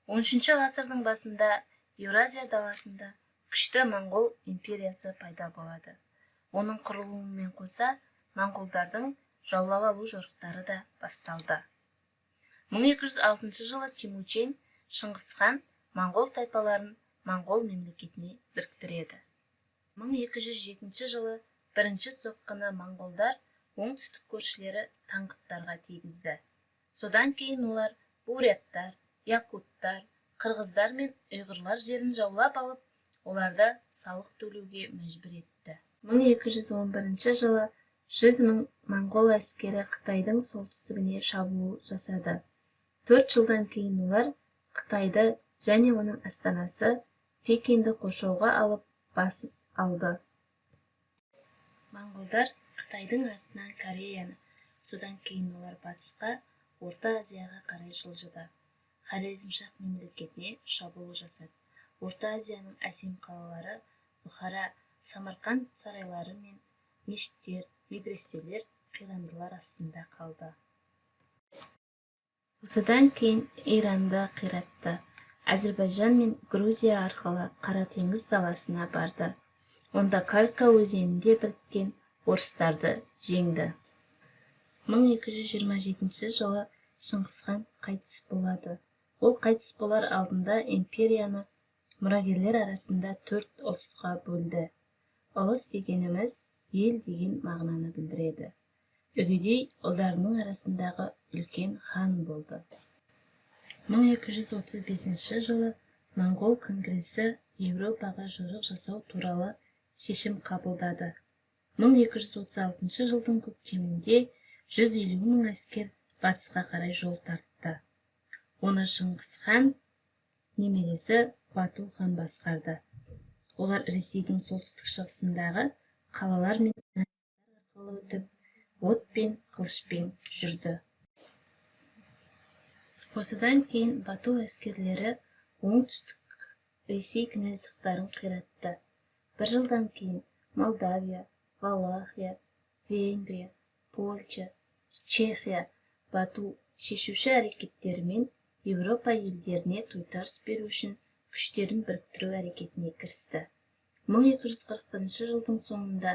13 ғасырдың басында Еуразия даласында күшті моңғол империясы пайда болады. Оның құрылуымен қоса моңғолдардың жаулап алу жорықтары да басталды. 1206 жылы Темучин Шыңғыс хан моңғол тайпаларын моңғол мемлекетіне біріктіреді. 1207 жылы бірінші соққыны моңғолдар оңтүстік көршілері таңғыттарға тигізді. Содан кейін олар буряттар, якуттар, қырғыздар мен ұйғырлар жерін жаулап алып, оларды салық төлеуге мәжбүр етті. 1211 жылы 100 000 моңғол әскері Қытайдың солтүстігіне шабуыл жасады. 4 жылдан кейін олар Қытайды және оның астанасы Пекинді қоршауға алып басып алды. Моңғолдар Қытайдың артынан Кореяны, содан кейін олар батысқа, Орта Азияға қарай жылжыды. Хорезмшах мемлекетіне шабуыл жасады. Орта Азияның әсем қалалары Бұхара, Самарқанд сарайлары мен мешіттер, медреселер қирандылар астында қалды. Осыдан кейін Иранды қиратты. Әзірбайжан мен Грузия арқылы Қара теңіз даласына барды. Онда Калька өзенінде біріккен орыстарды жеңді. 1227 жылы Шыңғыс хан қайтыс болады. Ол қайтыс болар алдында империяны мұрагерлер арасында 4 ұлысқа бөлді. Ұлыс дегеніміз ел деген мағынаны білдіреді. Үгедей ұлдарының арасындағы үлкен хан болды. 1235 жылы Моңғол конгресі Еуропаға жорық жасау туралы шешім қабылдады. 1236 жылдың көктемінде 150 000 әскер батысқа қарай жол тартты. Оны Шыңғыс хан немересі Бату хан басқарды. Олар Ресейдің солтүстік шығысындағы қалалар мен арқылы өтіп, от пен қылышпен жүрді. Осыдан кейін Бату әскерлері оңтүстік Ресей князьдықтарын қиратты. Бір жылдан кейін Молдавия, Валахия, Венгрия, Польша, Чехия Бату шешуші әрекеттерімен Еуропа елдеріне тойтарыс беру үшін күштерін біріктіру әрекетіне кірісті. 1241 жылдың соңында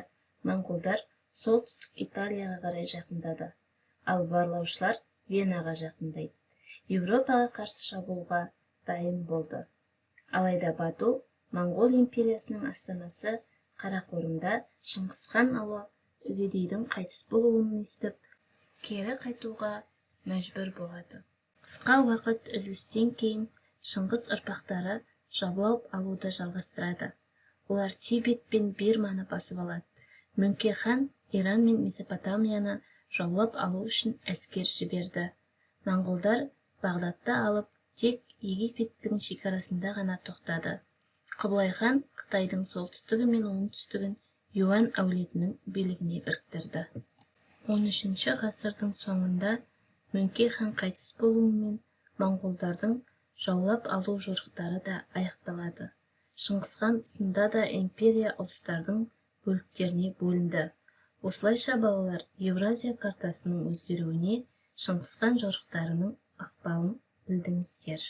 моңғолдар солтүстік Италияға қарай жақындады, ал барлаушылар Венаға жақындайды. Еуропаға қарсы шабуылға дайын болды. Алайда Бату моңғол империясының астанасы Қарақорымда Шыңғыс хан ұлы Үгедейдің қайтыс болуын естіп, кері қайтуға мәжбүр болады. Қысқа уақыт үзілістен кейін Шыңғыс ұрпақтары жаулап алуды жалғастырады. Олар Тибет пен Бирманы басып алады. Мөңке хан Иран мен Месопотамияны жаулап алу үшін әскер жіберді. Моңғолдар Бағдатты алып, тек Египеттің шекарасында ғана тоқтады. Құбылай хан Қытайдың солтүстігі мен оңтүстігін Юан әулетінің билігіне біріктірді. 13 ғасырдың соңында Мөңке хан қайтыс болуымен моңғолдардың жаулап алу жорықтары да аяқталады. Шыңғыс хан тұсында да империя ұлыстардың бөліктеріне бөлінді. Осылайша балалар Еуразия картасының өзгеруіне Шыңғыс хан жорықтарының ықпалын білдіңіздер.